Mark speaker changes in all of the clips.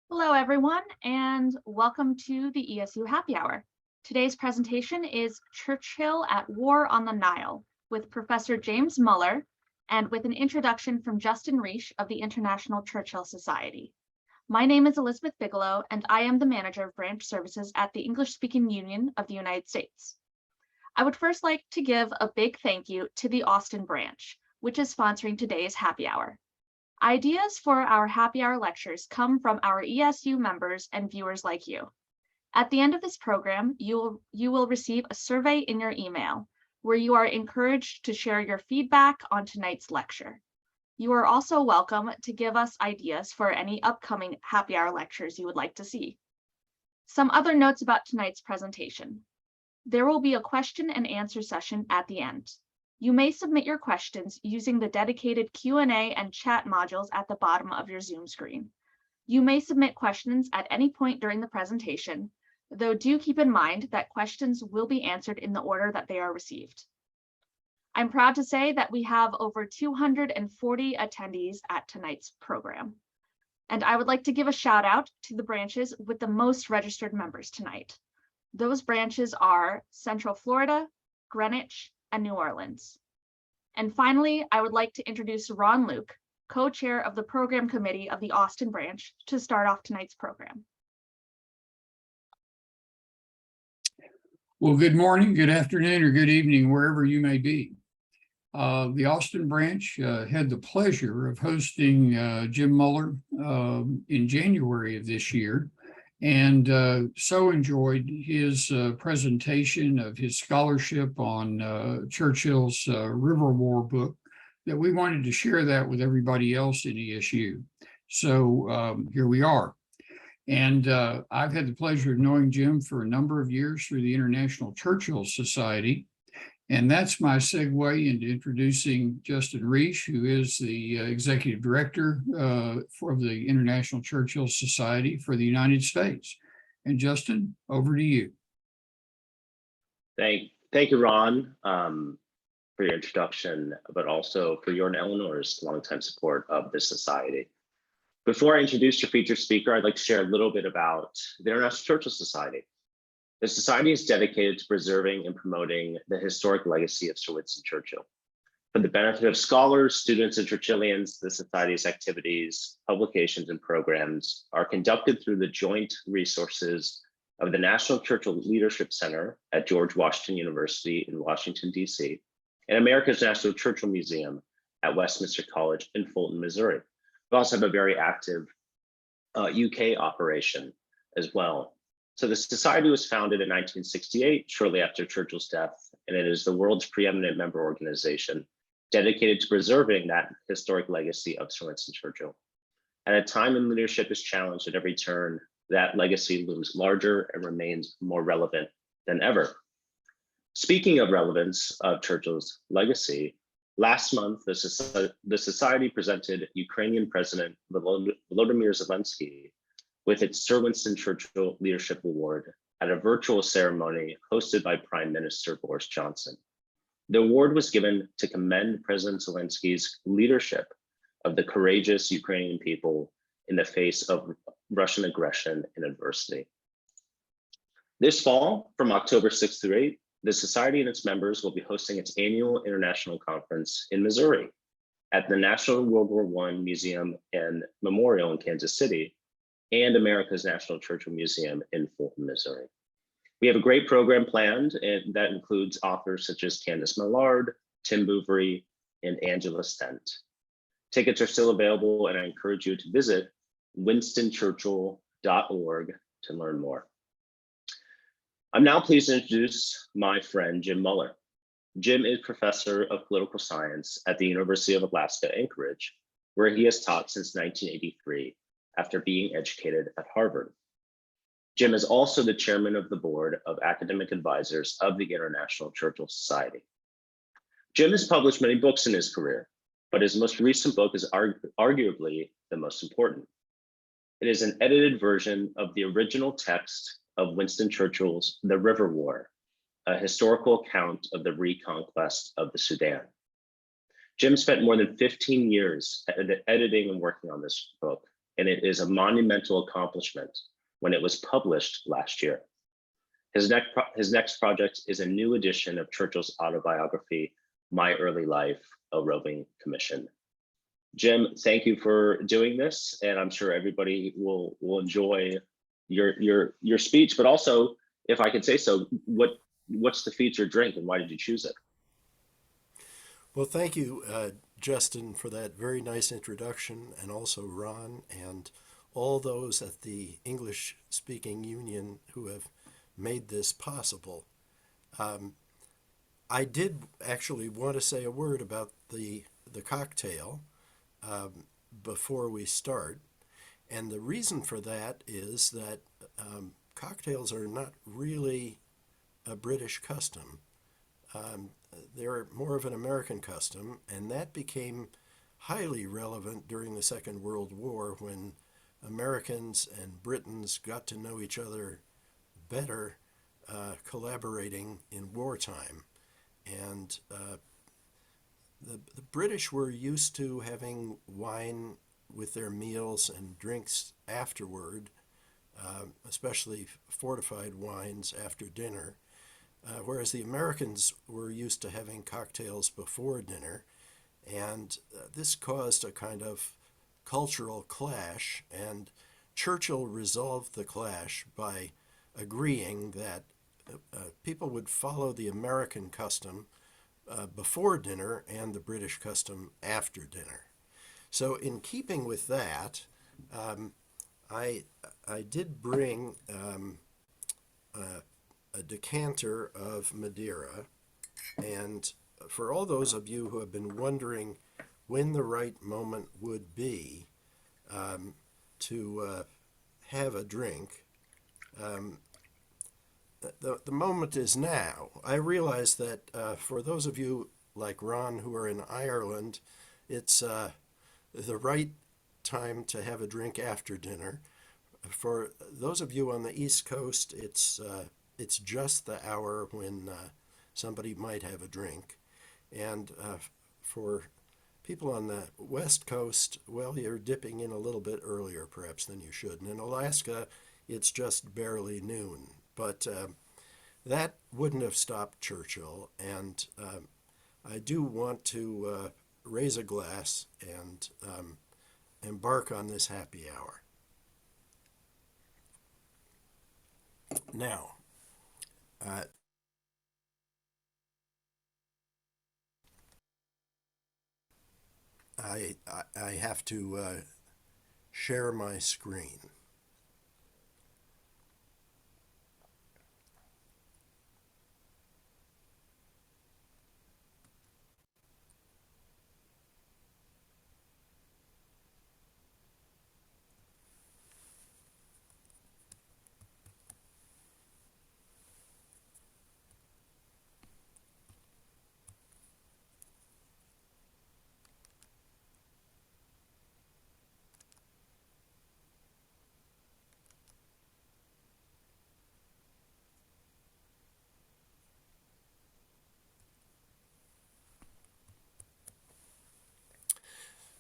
Speaker 1: Hello, everyone, and welcome to the ESU Happy Hour. Today's presentation is Churchill at War on the Nile with Professor James Muller and with an introduction from Justin Reich of the International Churchill Society. My name is Elizabeth Bigelow, and I am the manager of branch services at the English-Speaking Union of the United States. I would first like to give a big thank you to the Austin branch, which is sponsoring today's Happy Hour. Ideas for our happy hour lectures come from our ESU members and viewers like you. At the end of this program, you will receive a survey in your email where you are encouraged to share your feedback on tonight's lecture. You are also welcome to give us ideas for any upcoming happy hour lectures you would like to see. Some other notes about tonight's presentation. There will be a question and answer session at the end. You may submit your questions using the dedicated Q&A and chat modules at the bottom of your Zoom screen. You may submit questions at any point during the presentation, though do keep in mind that questions will be answered in the order that they are received. I'm proud to say that we have over 240 attendees at tonight's program. And I would like to give a shout out to the branches with the most registered members tonight. Those branches are Central Florida, Greenwich, and New Orleans. And finally, I would like to introduce Ron Luke, co-chair of the program committee of the Austin branch, to start off tonight's program.
Speaker 2: Well, good morning, good afternoon, or good evening, wherever you may be. The Austin branch had the pleasure of hosting Jim Muller in January of this year, and so enjoyed his presentation of his scholarship on Churchill's River War book that we wanted to share that with everybody else in ESU. So here we are. And I've had the pleasure of knowing Jim for a number of years through the International Churchill Society. And that's my segue into introducing Justin Reich, who is the executive director for the International Churchill Society for the United States. And Justin, over to you.
Speaker 3: Thank you, Ron, for your introduction, but also for your and Eleanor's longtime support of the Society. Before I introduce your featured speaker, I'd like to share a little bit about the International Churchill Society. The Society is dedicated to preserving and promoting the historic legacy of Sir Winston Churchill. For the benefit of scholars, students, and Churchillians, the Society's activities, publications, and programs are conducted through the joint resources of the National Churchill Leadership Center at George Washington University in Washington, D.C., and America's National Churchill Museum at Westminster College in Fulton, Missouri. We also have a very active UK operation as well. So the Society was founded in 1968, shortly after Churchill's death, and it is the world's preeminent member organization dedicated to preserving that historic legacy of Sir Winston Churchill. At a time when leadership is challenged at every turn, that legacy looms larger and remains more relevant than ever. Speaking of relevance of Churchill's legacy, last month, the Society presented Ukrainian President Volodymyr Zelensky with its Sir Winston Churchill Leadership Award at a virtual ceremony hosted by Prime Minister Boris Johnson. The award was given to commend President Zelensky's leadership of the courageous Ukrainian people in the face of Russian aggression and adversity. This fall, from October 6th through 8th, the Society and its members will be hosting its annual international conference in Missouri at the National World War I Museum and Memorial in Kansas City, and America's National Churchill Museum in Fulton, Missouri. We have a great program planned, and that includes authors such as Candace Millard, Tim Bouverie, and Angela Stent. Tickets are still available, and I encourage you to visit winstonchurchill.org to learn more. I'm now pleased to introduce my friend, Jim Muller. Jim is professor of political science at the University of Alaska, Anchorage, where he has taught since 1983. After being educated at Harvard. Jim is also the chairman of the board of academic advisors of the International Churchill Society. Jim has published many books in his career, but his most recent book is arguably the most important. It is an edited version of the original text of Winston Churchill's The River War, a historical account of the reconquest of the Sudan. Jim spent more than 15 years editing and working on this book, and it is a monumental accomplishment when it was published last year. His next project is a new edition of Churchill's autobiography, My Early Life, a Roving Commission. Jim, thank you for doing this, and I'm sure everybody will enjoy your speech. But also, if I could say so, what's the featured drink, and why did you choose it?
Speaker 4: Well, thank you, Justin, for that very nice introduction, and also Ron and all those at the English Speaking Union who have made this possible. I did actually want to say a word about the cocktail before we start. And the reason for that is that cocktails are not really a British custom. They're more of an American custom, and that became highly relevant during the Second World War when Americans and Britons got to know each other better, collaborating in wartime. And the British were used to having wine with their meals and drinks afterward, especially fortified wines after dinner, whereas the Americans were used to having cocktails before dinner. And this caused a kind of cultural clash, and Churchill resolved the clash by agreeing that people would follow the American custom before dinner and the British custom after dinner. So in keeping with that, I did bring a decanter of Madeira, and for all those of you who have been wondering when the right moment would be to have a drink, the moment is now. I realize that for those of you like Ron who are in Ireland, it's the right time to have a drink after dinner. For those of you on the East Coast, it's just the hour when somebody might have a drink. And for people on the West Coast, well, you're dipping in a little bit earlier perhaps than you should. And in Alaska, it's just barely noon. But that wouldn't have stopped Churchill. And I do want to raise a glass and embark on this happy hour. Now, I have to share my screen.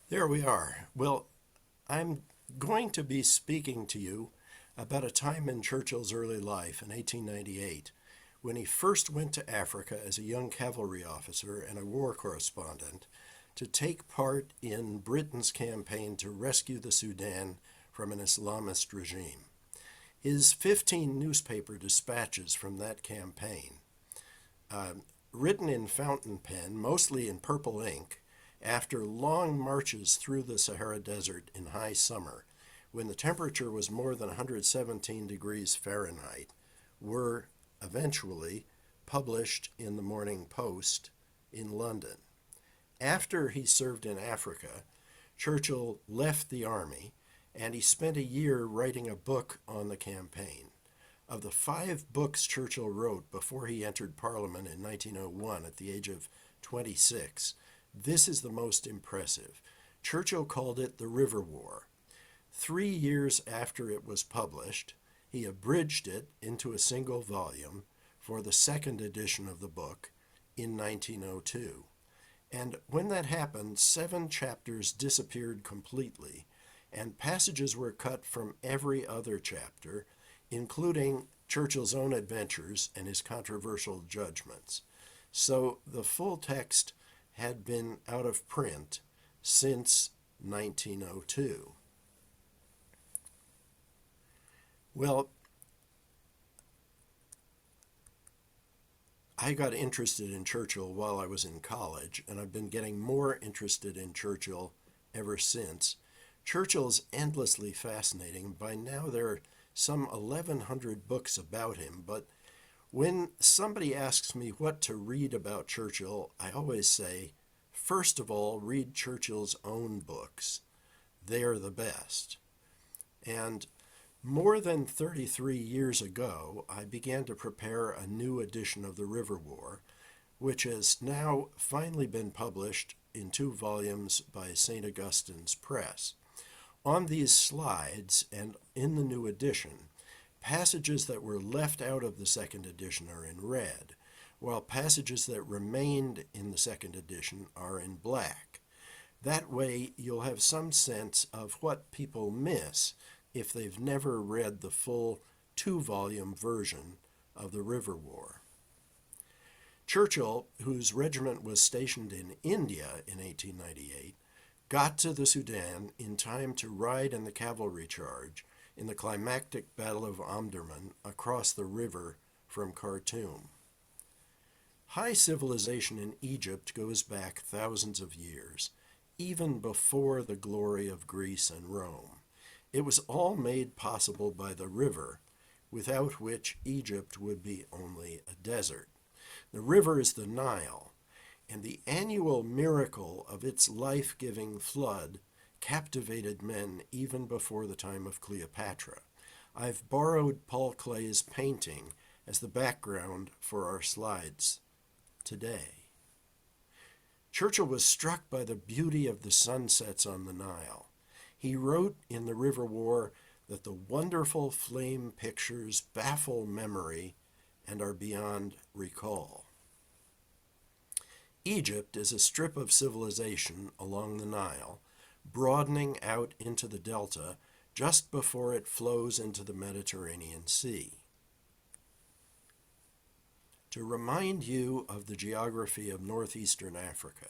Speaker 4: There we are. Well, I'm going to be speaking to you about a time in Churchill's early life in 1898 when he first went to Africa as a young cavalry officer and a war correspondent to take part in Britain's campaign to rescue the Sudan from an Islamist regime. His 15 newspaper dispatches from that campaign, written in fountain pen, mostly in purple ink, after long marches through the Sahara Desert in high summer, when the temperature was more than 117 degrees Fahrenheit, were eventually published in the Morning Post in London. After he served in Africa, Churchill left the army, and he spent a year writing a book on the campaign. Of the 5 books Churchill wrote before he entered Parliament in 1901 at the age of 26, this is the most impressive. Churchill called it the River War. 3 years after it was published, he abridged it into a single volume for the second edition of the book in 1902. And when that happened, 7 chapters disappeared completely, and passages were cut from every other chapter, including Churchill's own adventures and his controversial judgments. So the full text had been out of print since 1902. Well, I got interested in Churchill while I was in college, and I've been getting more interested in Churchill ever since. Churchill's endlessly fascinating. By now there are some 1,100 books about him, but when somebody asks me what to read about Churchill, I always say, first of all, read Churchill's own books. They're the best. And more than 33 years ago, I began to prepare a new edition of The River War, which has now finally been published in 2 volumes by St. Augustine's Press. On these slides and in the new edition, passages that were left out of the second edition are in red, while passages that remained in the second edition are in black. That way, you'll have some sense of what people miss if they've never read the full 2-volume version of the River War. Churchill, whose regiment was stationed in India in 1898, got to the Sudan in time to ride in the cavalry charge in the climactic Battle of Omdurman across the river from Khartoum. High civilization in Egypt goes back thousands of years, even before the glory of Greece and Rome. It was all made possible by the river, without which Egypt would be only a desert. The river is the Nile, and the annual miracle of its life-giving flood captivated men even before the time of Cleopatra. I've borrowed Paul Klee's painting as the background for our slides today. Churchill was struck by the beauty of the sunsets on the Nile. He wrote in the River War that the wonderful flame pictures baffle memory and are beyond recall. Egypt is a strip of civilization along the Nile, broadening out into the delta just before it flows into the Mediterranean Sea. To remind you of the geography of northeastern Africa,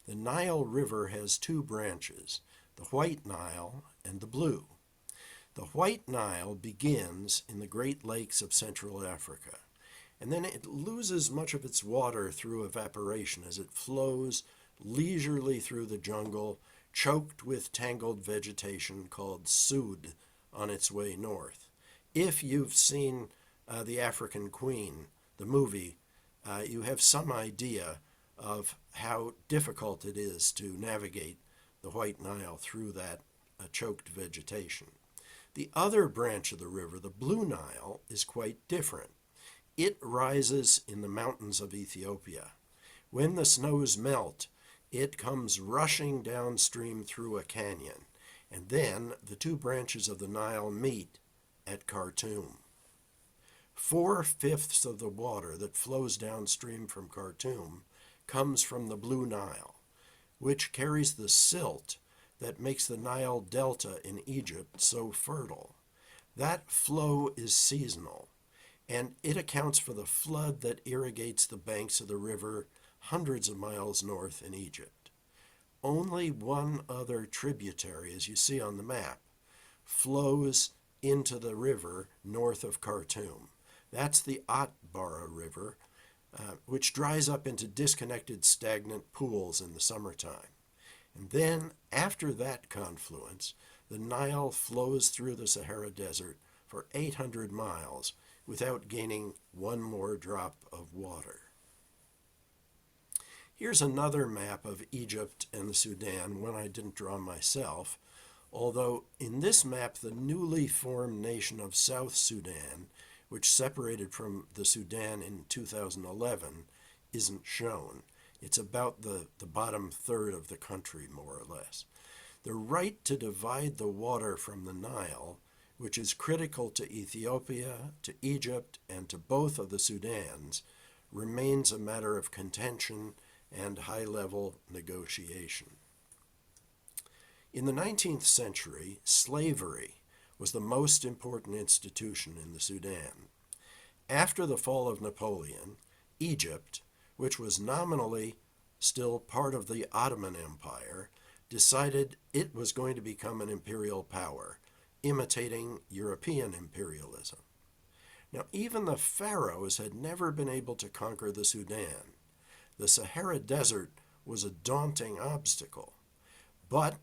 Speaker 4: the Nile River has 2 branches, the White Nile and the Blue. The White Nile begins in the Great Lakes of Central Africa, and then it loses much of its water through evaporation as it flows leisurely through the jungle, choked with tangled vegetation called Sud on its way north. If you've seen The African Queen, the movie, you have some idea of how difficult it is to navigate the White Nile through that choked vegetation. The other branch of the river, the Blue Nile, is quite different. It rises in the mountains of Ethiopia. When the snows melt, it comes rushing downstream through a canyon, and then the 2 branches of the Nile meet at Khartoum. 4/5 of the water that flows downstream from Khartoum comes from the Blue Nile, which carries the silt that makes the Nile Delta in Egypt so fertile. That flow is seasonal, and it accounts for the flood that irrigates the banks of the river hundreds of miles north in Egypt. Only one other tributary, as you see on the map, flows into the river north of Khartoum. That's the Atbara River, which dries up into disconnected stagnant pools in the summertime. And then, after that confluence, the Nile flows through the Sahara Desert for 800 miles without gaining one more drop of water. Here's another map of Egypt and the Sudan, one I didn't draw myself, although in this map the newly formed nation of South Sudan, which separated from the Sudan in 2011, isn't shown. It's about the bottom third of the country, more or less. The right to divide the water from the Nile, which is critical to Ethiopia, to Egypt, and to both of the Sudans, remains a matter of contention and high-level negotiation. In the 19th century, slavery was the most important institution in the Sudan. After the fall of Napoleon, Egypt, which was nominally still part of the Ottoman Empire, decided it was going to become an imperial power, imitating European imperialism. Now, even the pharaohs had never been able to conquer the Sudan. The Sahara Desert was a daunting obstacle. But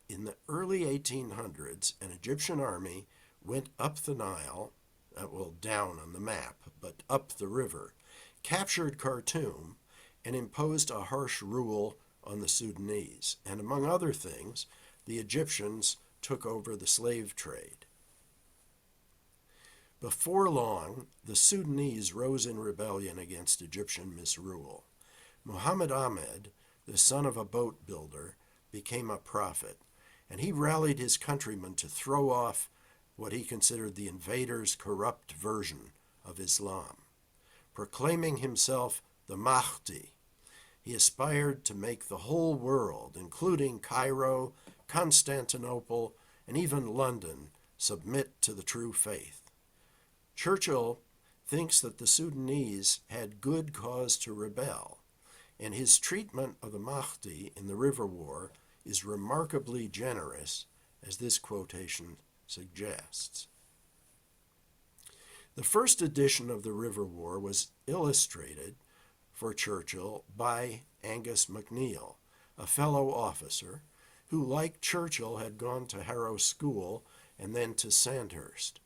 Speaker 4: in the early 1800s, an Egyptian army went up the Nile, down on the map, but up the river, captured Khartoum, and imposed a harsh rule on the Sudanese. And among other things, the Egyptians took over the slave trade. Before long, the Sudanese rose in rebellion against Egyptian misrule. Muhammad Ahmed, the son of a boat builder, became a prophet, and he rallied his countrymen to throw off what he considered the invaders' corrupt version of Islam. Proclaiming himself the Mahdi, he aspired to make the whole world, including Cairo, Constantinople, and even London, submit to the true faith. Churchill thinks that the Sudanese had good cause to rebel, and his treatment of the Mahdi in the River War is remarkably generous, as this quotation suggests. The first edition of the River War was illustrated for Churchill by Angus MacNeill, a fellow officer who, like Churchill, had gone to Harrow School and then to Sandhurst.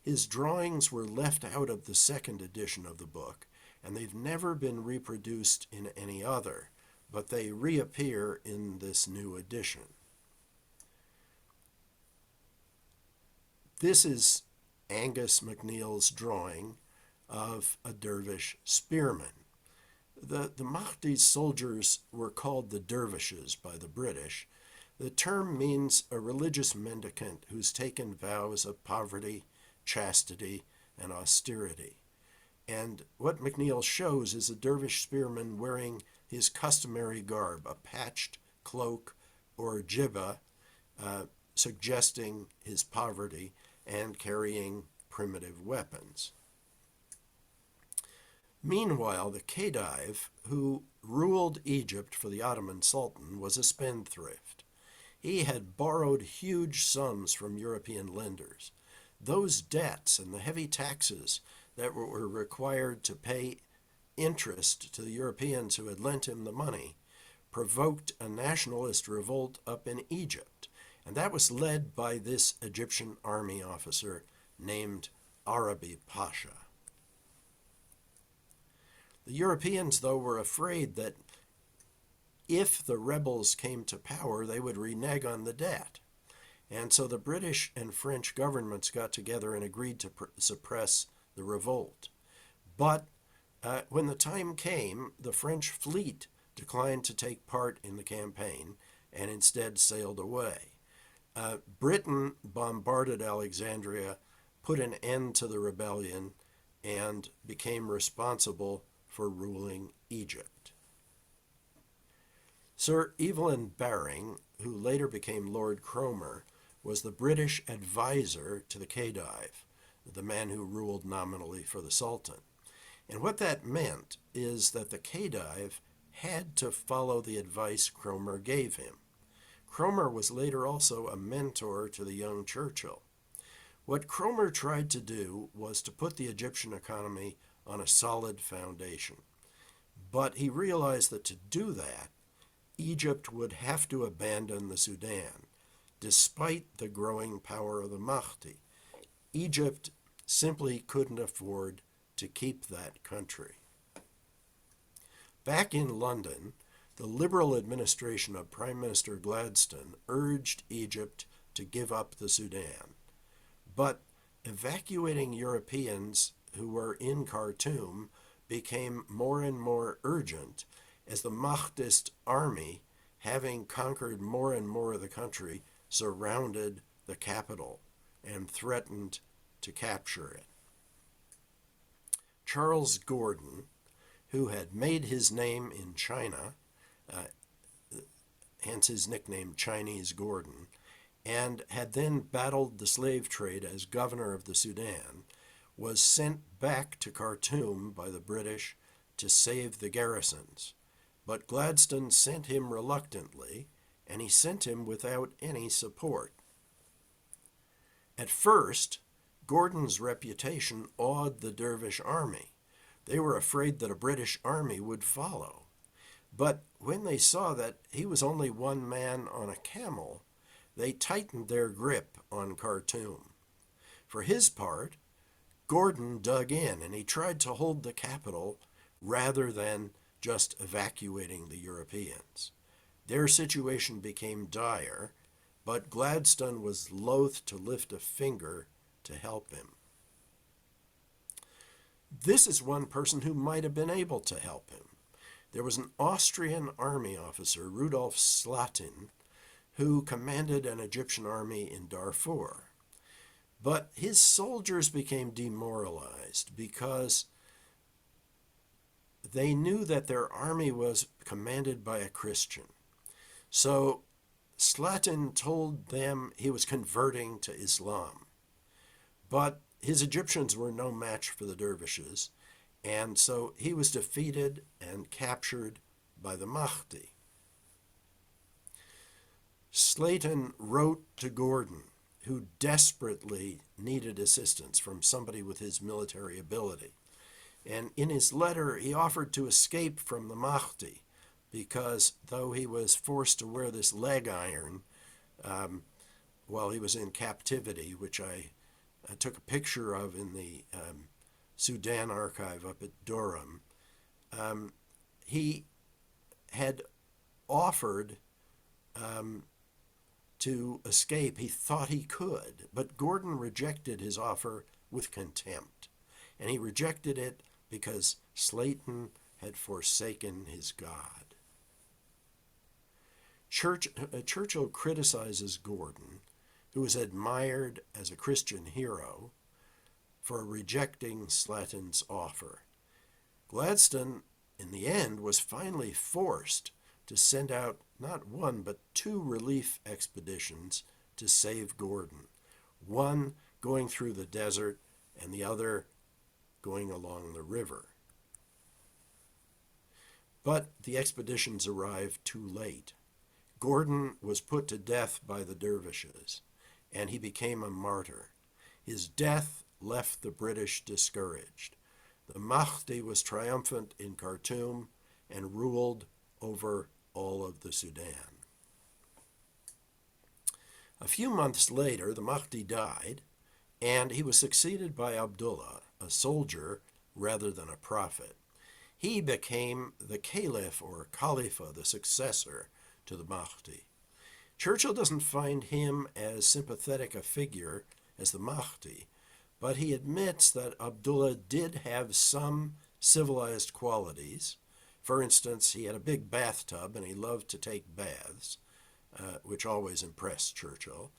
Speaker 4: His drawings were left out of the second edition of the book, and they've never been reproduced in any other, but they reappear in this new edition. This is Angus MacNeill's drawing of a dervish spearman. The Mahdi's soldiers were called the Dervishes by the British. The term means a religious mendicant who's taken vows of poverty, chastity, and austerity. And what MacNeill shows is a dervish spearman wearing his customary garb, a patched cloak or jibba, suggesting his poverty, and carrying primitive weapons. Meanwhile, the Khedive, who ruled Egypt for the Ottoman Sultan, was a spendthrift. He had borrowed huge sums from European lenders. Those debts and the heavy taxes that were required to pay interest to the Europeans who had lent him the money provoked a nationalist revolt up in Egypt, and that was led by this Egyptian army officer named Arabi Pasha. The Europeans, though, were afraid that if the rebels came to power, they would renege on the debt. And so the British and French governments got together and agreed to suppress the revolt. But when the time came, the French fleet declined to take part in the campaign and instead sailed away. Britain bombarded Alexandria, put an end to the rebellion, and became responsible for ruling Egypt. Sir Evelyn Baring, who later became Lord Cromer, was the British advisor to the Khedive, the man who ruled nominally for the Sultan. And what that meant is that the Khedive had to follow the advice Cromer gave him. Cromer was later also a mentor to the young Churchill. What Cromer tried to do was to put the Egyptian economy on a solid foundation. But he realized that to do that, Egypt would have to abandon the Sudan, despite the growing power of the Mahdi. Egypt simply couldn't afford to keep that country. Back in London, the Liberal administration of Prime Minister Gladstone urged Egypt to give up the Sudan. But evacuating Europeans who were in Khartoum became more and more urgent as the Mahdist army, having conquered more and more of the country, surrounded the capital and threatened to capture it. Charles Gordon, who had made his name in China, hence his nickname Chinese Gordon, and had then battled the slave trade as governor of the Sudan, was sent back to Khartoum by the British to save the garrisons. But Gladstone sent him reluctantly, and he sent him without any support. At first, Gordon's reputation awed the Dervish army. They were afraid that a British army would follow. But when they saw that he was only one man on a camel, they tightened their grip on Khartoum. For his part, Gordon dug in and he tried to hold the capital rather than just evacuating the Europeans. Their situation became dire, but Gladstone was loath to lift a finger to help him. This is one person who might have been able to help him. There was an Austrian army officer, Rudolf Slatin, who commanded an Egyptian army in Darfur. But his soldiers became demoralized because they knew that their army was commanded by a Christian. So Slatin told them he was converting to Islam. But his Egyptians were no match for the Dervishes, and so he was defeated and captured by the Mahdi. Slatin wrote to Gordon, who desperately needed assistance from somebody with his military ability. And in his letter, he offered to escape from the Mahdi because though he was forced to wear this leg iron while he was in captivity, which I took a picture of in the Sudan archive up at Durham, he had offered to escape. He thought he could, but Gordon rejected his offer with contempt. And he rejected it because Slatin had forsaken his God. Churchill criticizes Gordon, who is admired as a Christian hero, for rejecting Slatin's offer. Gladstone, in the end, was finally forced to send out not one but two relief expeditions to save Gordon, one going through the desert and the other going along the river. But the expeditions arrived too late. Gordon was put to death by the Dervishes, and he became a martyr. His death left the British discouraged. The Mahdi was triumphant in Khartoum and ruled over all of the Sudan. A few months later, the Mahdi died, and he was succeeded by Abdullah, a soldier rather than a prophet. He became the caliph or khalifa, the successor to the Mahdi. Churchill doesn't find him as sympathetic a figure as the Mahdi, but he admits that Abdullah did have some civilized qualities. For instance, he had a big bathtub and he loved to take baths, which always impressed Churchill.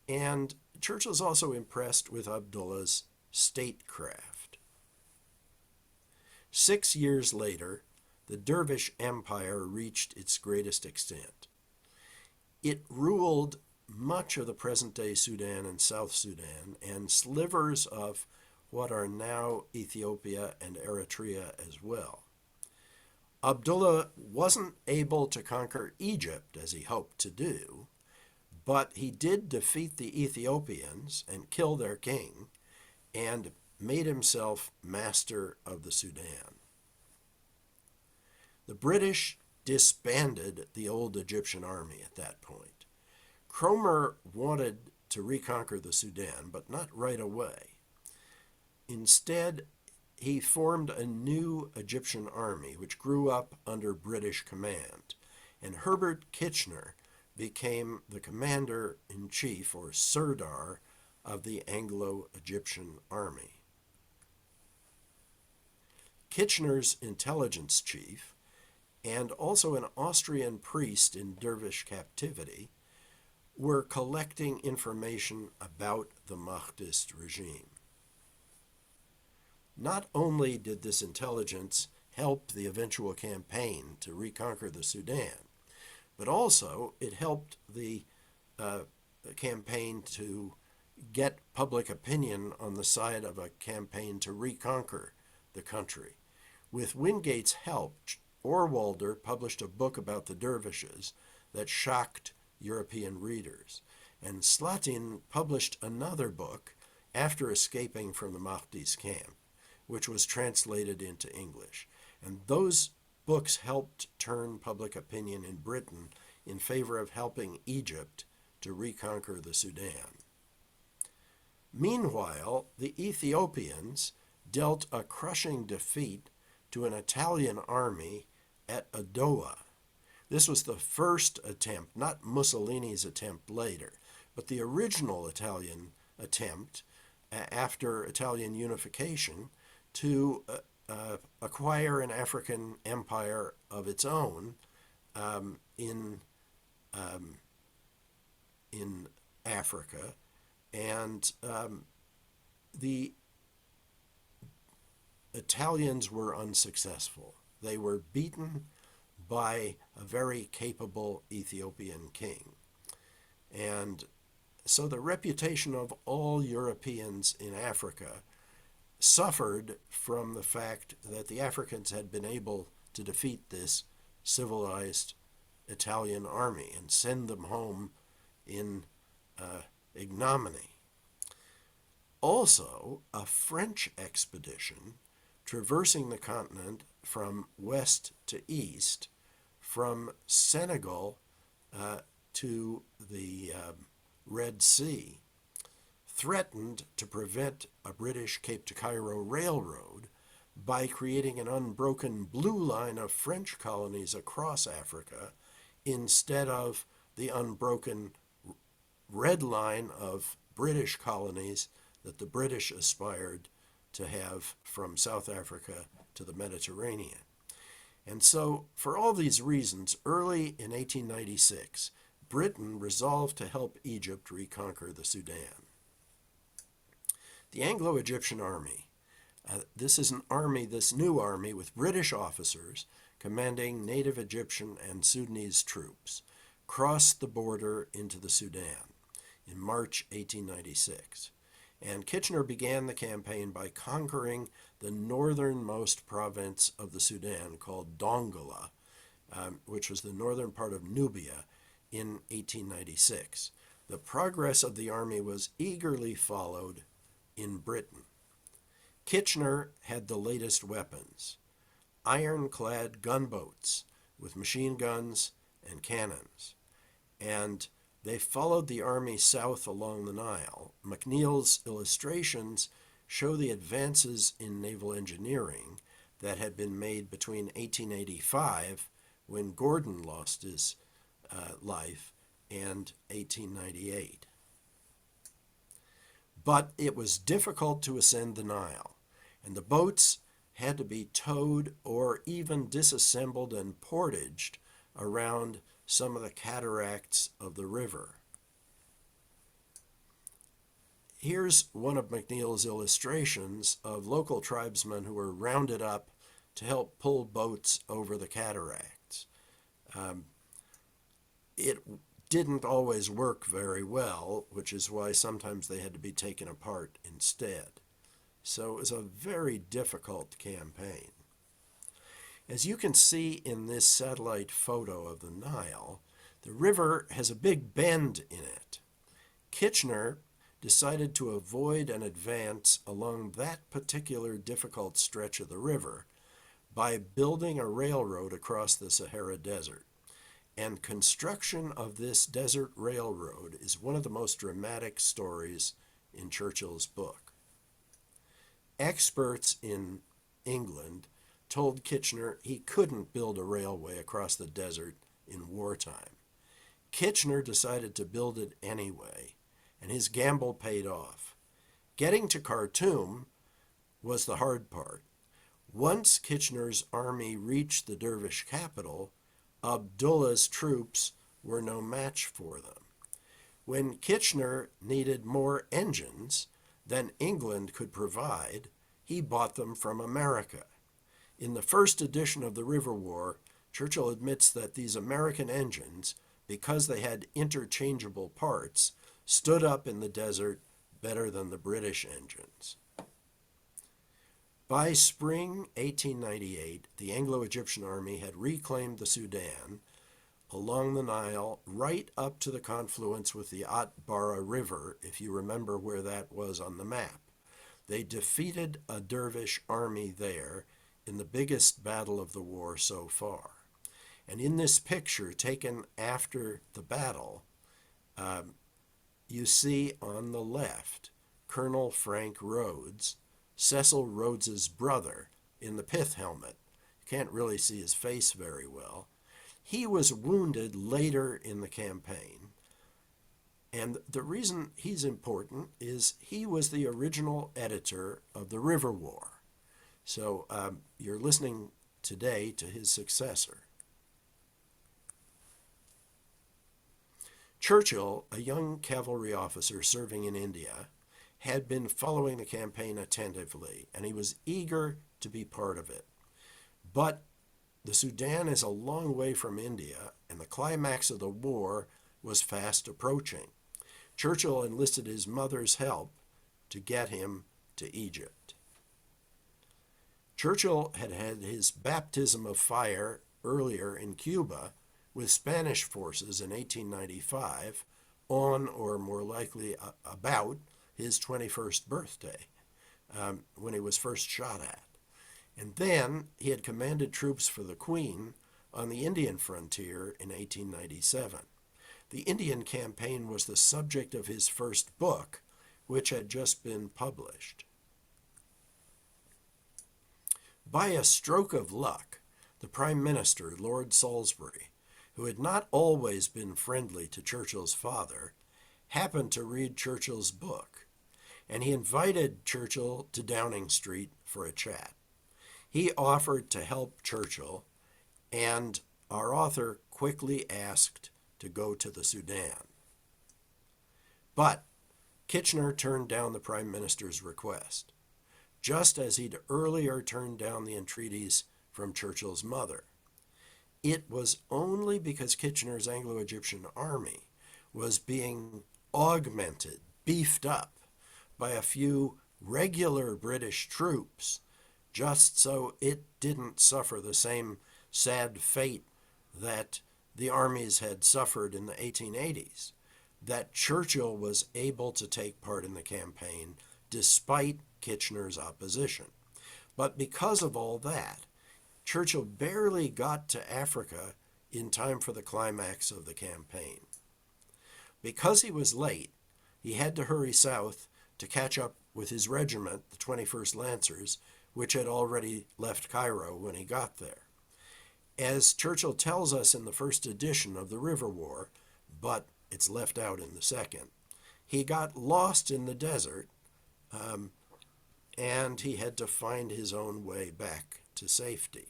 Speaker 4: And Churchill's also impressed with Abdullah's statecraft. 6 years later, the Dervish Empire reached its greatest extent. It ruled much of the present-day Sudan and South Sudan and slivers of what are now Ethiopia and Eritrea as well. Abdullah wasn't able to conquer Egypt as he hoped to do, but he did defeat the Ethiopians and kill their king and made himself master of the Sudan. The British disbanded the old Egyptian army at that point. Cromer wanted to reconquer the Sudan, but not right away. Instead, he formed a new Egyptian army, which grew up under British command, and Herbert Kitchener became the commander-in-chief, or Sirdar, of the Anglo-Egyptian army. Kitchener's intelligence chief, and also an Austrian priest in Dervish captivity, were collecting information about the Mahdist regime. Not only did this intelligence help the eventual campaign to reconquer the Sudan, but also it helped the campaign to get public opinion on the side of a campaign to reconquer the country. With Wingate's help, Ohrwalder published a book about the Dervishes that shocked European readers, and Slatin published another book after escaping from the Mahdi's camp, which was translated into English. And those books helped turn public opinion in Britain in favor of helping Egypt to reconquer the Sudan. Meanwhile, the Ethiopians dealt a crushing defeat to an Italian army at Adowa. This was the first attempt, not Mussolini's attempt later, but the original Italian attempt after Italian unification to acquire an African empire of its own in Africa. And the Italians were unsuccessful. They were beaten by a very capable Ethiopian king. And so the reputation of all Europeans in Africa suffered from the fact that the Africans had been able to defeat this civilized Italian army and send them home in ignominy. Also, a French expedition traversing the continent from west to east, from Senegal to the Red Sea, threatened to prevent a British Cape to Cairo railroad by creating an unbroken blue line of French colonies across Africa instead of the unbroken red line of British colonies that the British aspired to have from South Africa to the Mediterranean. And so, for all these reasons, early in 1896, Britain resolved to help Egypt reconquer the Sudan. The Anglo-Egyptian army, this new army with British officers commanding native Egyptian and Sudanese troops, crossed the border into the Sudan in March 1896. And Kitchener began the campaign by conquering the northernmost province of the Sudan called Dongola, which was the northern part of Nubia, in 1896. The progress of the army was eagerly followed in Britain. Kitchener had the latest weapons, ironclad gunboats with machine guns and cannons, and they followed the army south along the Nile. McNeill's illustrations show the advances in naval engineering that had been made between 1885, when Gordon lost his life, and 1898. But it was difficult to ascend the Nile, and the boats had to be towed or even disassembled and portaged around some of the cataracts of the river. Here's one of McNeill's illustrations of local tribesmen who were rounded up to help pull boats over the cataracts. It didn't always work very well, which is why sometimes they had to be taken apart instead. So it was a very difficult campaign. As you can see in this satellite photo of the Nile, the river has a big bend in it. Kitchener decided to avoid an advance along that particular difficult stretch of the river by building a railroad across the Sahara Desert. And construction of this desert railroad is one of the most dramatic stories in Churchill's book. Experts in England told Kitchener he couldn't build a railway across the desert in wartime. Kitchener decided to build it anyway, and his gamble paid off. Getting to Khartoum was the hard part. Once Kitchener's army reached the Dervish capital, Abdullah's troops were no match for them. When Kitchener needed more engines than England could provide, he bought them from America. In the first edition of the River War, Churchill admits that these American engines, because they had interchangeable parts, stood up in the desert better than the British engines. By spring 1898, the Anglo-Egyptian army had reclaimed the Sudan along the Nile right up to the confluence with the Atbara River, if you remember where that was on the map. They defeated a Dervish army there in the biggest battle of the war so far. And in this picture taken after the battle, you see on the left Colonel Frank Rhodes, Cecil Rhodes's brother, in the pith helmet. You can't really see his face very well. He was wounded later in the campaign. And the reason he's important is he was the original editor of the River War. So you're listening today to his successor. Churchill, a young cavalry officer serving in India, had been following the campaign attentively, and he was eager to be part of it. But the Sudan is a long way from India, and the climax of the war was fast approaching. Churchill enlisted his mother's help to get him to Egypt. Churchill had had his baptism of fire earlier in Cuba with Spanish forces in 1895, on, or more likely about, his 21st birthday, when he was first shot at. And then he had commanded troops for the Queen on the Indian frontier in 1897. The Indian campaign was the subject of his first book, which had just been published. By a stroke of luck, the Prime Minister, Lord Salisbury, who had not always been friendly to Churchill's father, happened to read Churchill's book, and he invited Churchill to Downing Street for a chat. He offered to help Churchill, and our author quickly asked to go to the Sudan. But Kitchener turned down the Prime Minister's request, just as he'd earlier turned down the entreaties from Churchill's mother. It was only because Kitchener's Anglo-Egyptian army was being augmented, beefed up, by a few regular British troops, just so it didn't suffer the same sad fate that the armies had suffered in the 1880s, that Churchill was able to take part in the campaign despite Kitchener's opposition. But because of all that, Churchill barely got to Africa in time for the climax of the campaign. Because he was late, he had to hurry south to catch up with his regiment, the 21st Lancers, which had already left Cairo when he got there. As Churchill tells us in the first edition of the River War, but it's left out in the second, he got lost in the desert, and he had to find his own way back to safety.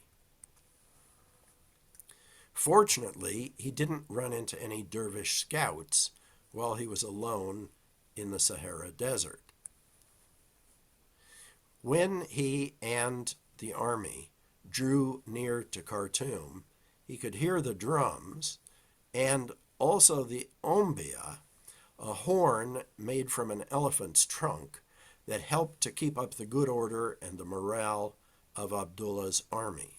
Speaker 4: Fortunately, he didn't run into any Dervish scouts while he was alone in the Sahara Desert. When he and the army drew near to Khartoum, he could hear the drums and also the ombia, a horn made from an elephant's trunk that helped to keep up the good order and the morale of Abdullah's army.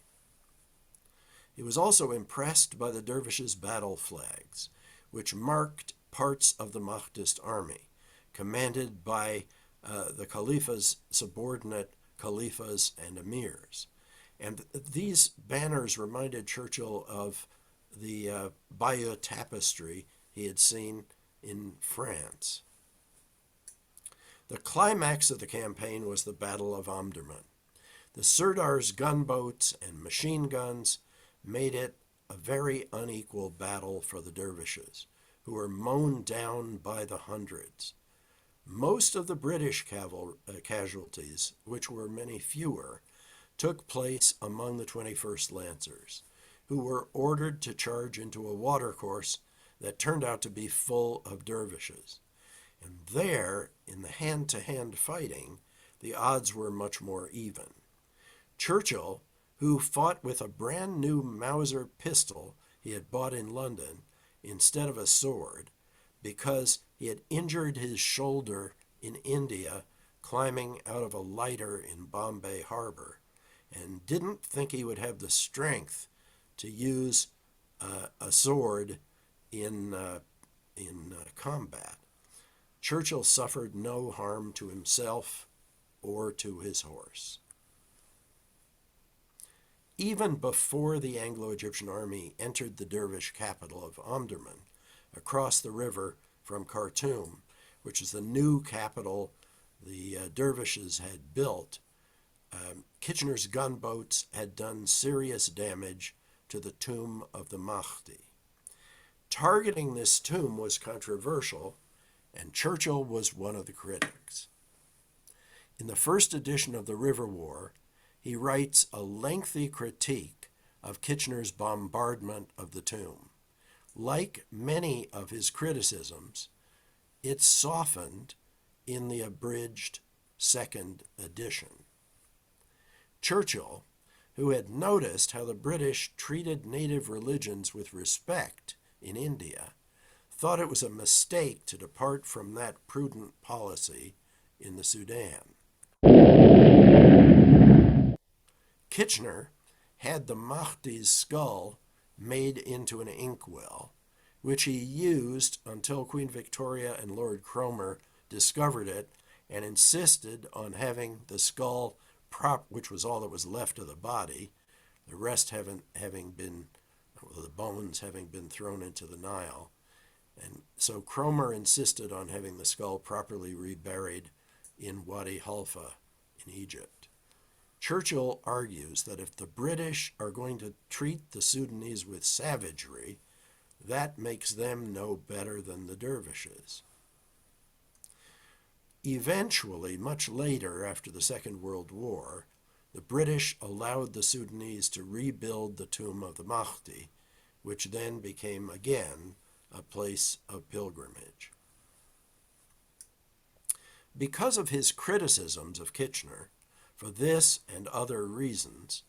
Speaker 4: He was also impressed by the Dervishes' battle flags, which marked parts of the Mahdist army, commanded by the Khalifa's subordinate Khalifas and Emirs. And these banners reminded Churchill of the Bayeux tapestry he had seen in France. The climax of the campaign was the Battle of Omdurman. The Sirdar's gunboats and machine guns made it a very unequal battle for the Dervishes, who were mown down by the hundreds. Most of the British casualties, which were many fewer, took place among the 21st Lancers, who were ordered to charge into a watercourse that turned out to be full of Dervishes. And there, in the hand-to-hand fighting, the odds were much more even. Churchill who fought with a brand new Mauser pistol he had bought in London instead of a sword because he had injured his shoulder in India climbing out of a lighter in Bombay Harbor and didn't think he would have the strength to use a sword in combat. Churchill suffered no harm to himself or to his horse. Even before the Anglo-Egyptian army entered the Dervish capital of Omdurman, across the river from Khartoum, which is the new capital the Dervishes had built, Kitchener's gunboats had done serious damage to the tomb of the Mahdi. Targeting this tomb was controversial, and Churchill was one of the critics. In the first edition of the River War, he writes a lengthy critique of Kitchener's bombardment of the tomb. Like many of his criticisms, it's softened in the abridged second edition. Churchill, who had noticed how the British treated native religions with respect in India, thought it was a mistake to depart from that prudent policy in the Sudan. Kitchener had the Mahdi's skull made into an inkwell, which he used until Queen Victoria and Lord Cromer discovered it and insisted on having the skull which was all that was left of the body, the rest the bones having been thrown into the Nile. And so Cromer insisted on having the skull properly reburied in Wadi Halfa in Egypt. Churchill argues that if the British are going to treat the Sudanese with savagery, that makes them no better than the Dervishes. Eventually, much later, after the Second World War, the British allowed the Sudanese to rebuild the tomb of the Mahdi, which then became again a place of pilgrimage. Because of his criticisms of Kitchener, for this and other reasons,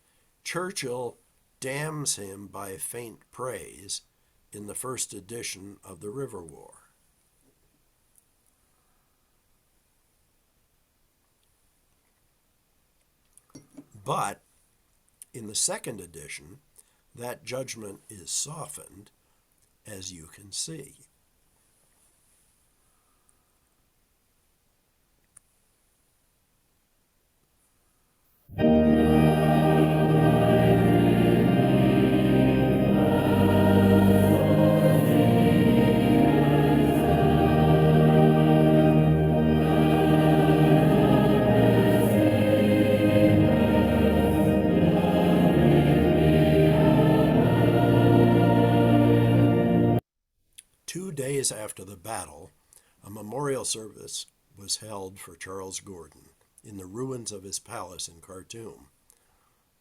Speaker 4: Churchill damns him by faint praise in the first edition of the River War. But in the second edition, that judgment is softened, as you can see. After the battle, a memorial service was held for Charles Gordon in the ruins of his palace in Khartoum,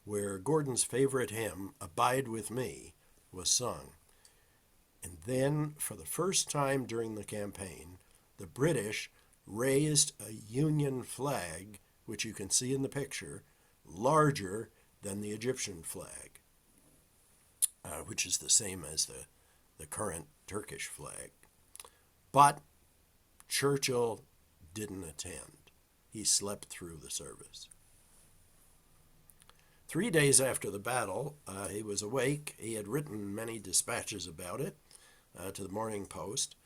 Speaker 4: where Gordon's favorite hymn, "Abide with Me," was sung. And then, for the first time during the campaign, the British raised a Union flag, which you can see in the picture, larger than the Egyptian flag, which is the same as the current Turkish flag. But Churchill didn't attend. He slept through the service. 3 days after the battle, he was awake. He had written many dispatches about it to the Morning Post,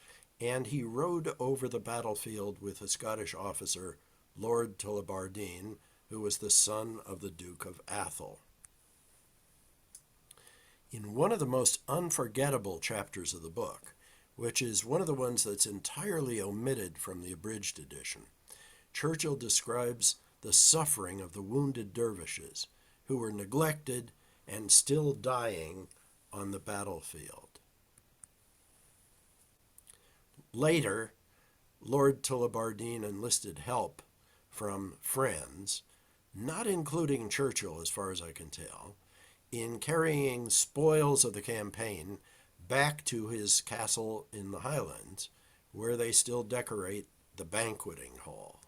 Speaker 4: and he rode over the battlefield with a Scottish officer, Lord Tullibardine, who was the son of the Duke of Atholl. In one of the most unforgettable chapters of the book, which is one of the ones that's entirely omitted from the abridged edition, Churchill describes the suffering of the wounded dervishes who were neglected and still dying on the battlefield. Later, Lord Tullibardine enlisted help from friends, not including Churchill as far as I can tell, in carrying spoils of the campaign back to his castle in the Highlands, where they still decorate the banqueting hall.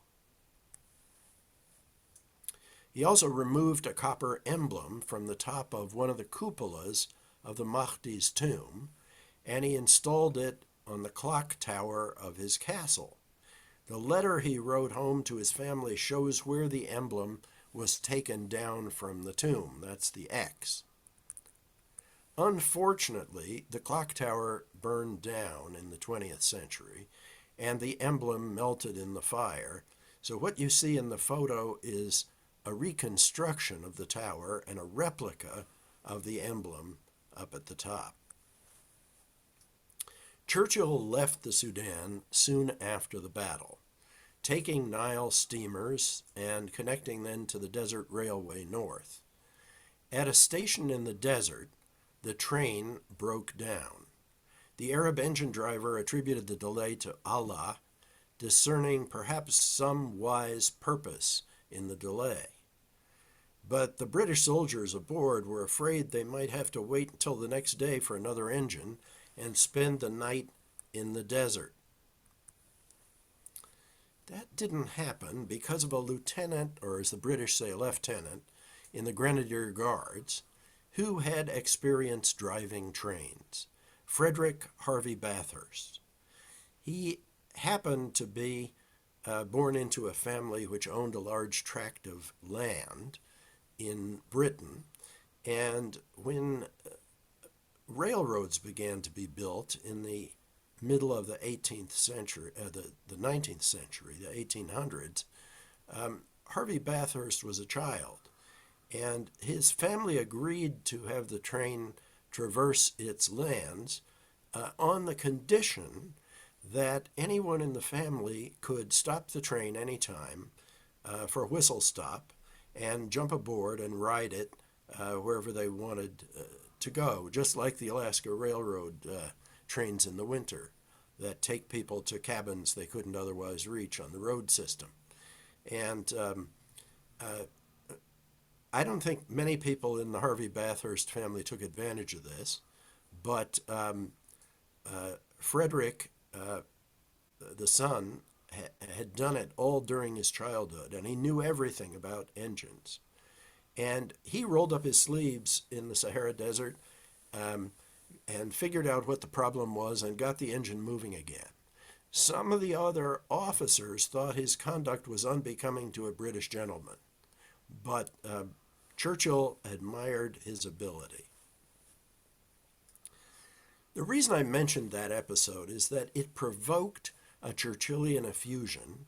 Speaker 4: He also removed a copper emblem from the top of one of the cupolas of the Mahdi's tomb, and he installed it on the clock tower of his castle. The letter he wrote home to his family shows where the emblem was taken down from the tomb. That's the X. Unfortunately, the clock tower burned down in the 20th century, and the emblem melted in the fire. So what you see in the photo is a reconstruction of the tower and a replica of the emblem up at the top. Churchill left the Sudan soon after the battle, taking Nile steamers and connecting them to the desert railway north. At a station in the desert, the train broke down. The Arab engine driver attributed the delay to Allah, discerning perhaps some wise purpose in the delay. But the British soldiers aboard were afraid they might have to wait until the next day for another engine and spend the night in the desert. That didn't happen because of a lieutenant, or as the British say, lieutenant, in the Grenadier Guards, who had experience driving trains, Frederick Harvey Bathurst. He happened to be born into a family which owned a large tract of land in Britain, and when railroads began to be built in the middle of the 18th century, the 19th century, the 1800s, Harvey Bathurst was a child, and his family agreed to have the train traverse its lands on the condition that anyone in the family could stop the train anytime for a whistle stop and jump aboard and ride it wherever they wanted to go, just like the Alaska Railroad trains in the winter that take people to cabins they couldn't otherwise reach on the road system. And I don't think many people in the Harvey Bathurst family took advantage of this, but Frederick, the son, had done it all during his childhood, and he knew everything about engines. And he rolled up his sleeves in the Sahara Desert and figured out what the problem was and got the engine moving again. Some of the other officers thought his conduct was unbecoming to a British gentleman, but Churchill admired his ability. The reason I mentioned that episode is that it provoked a Churchillian effusion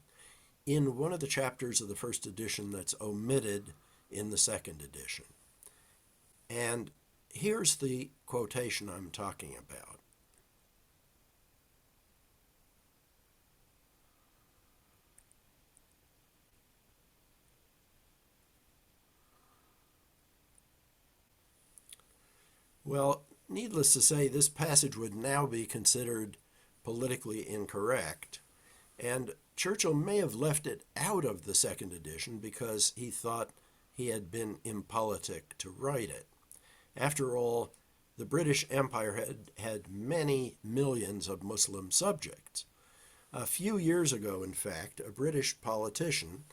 Speaker 4: in one of the chapters of the first edition that's omitted in the second edition. And here's the quotation I'm talking about. Well, needless to say, this passage would now be considered politically incorrect, and Churchill may have left it out of the second edition because he thought he had been impolitic to write it. After all, the British Empire had many millions of Muslim subjects. A few years ago, in fact, a British politician,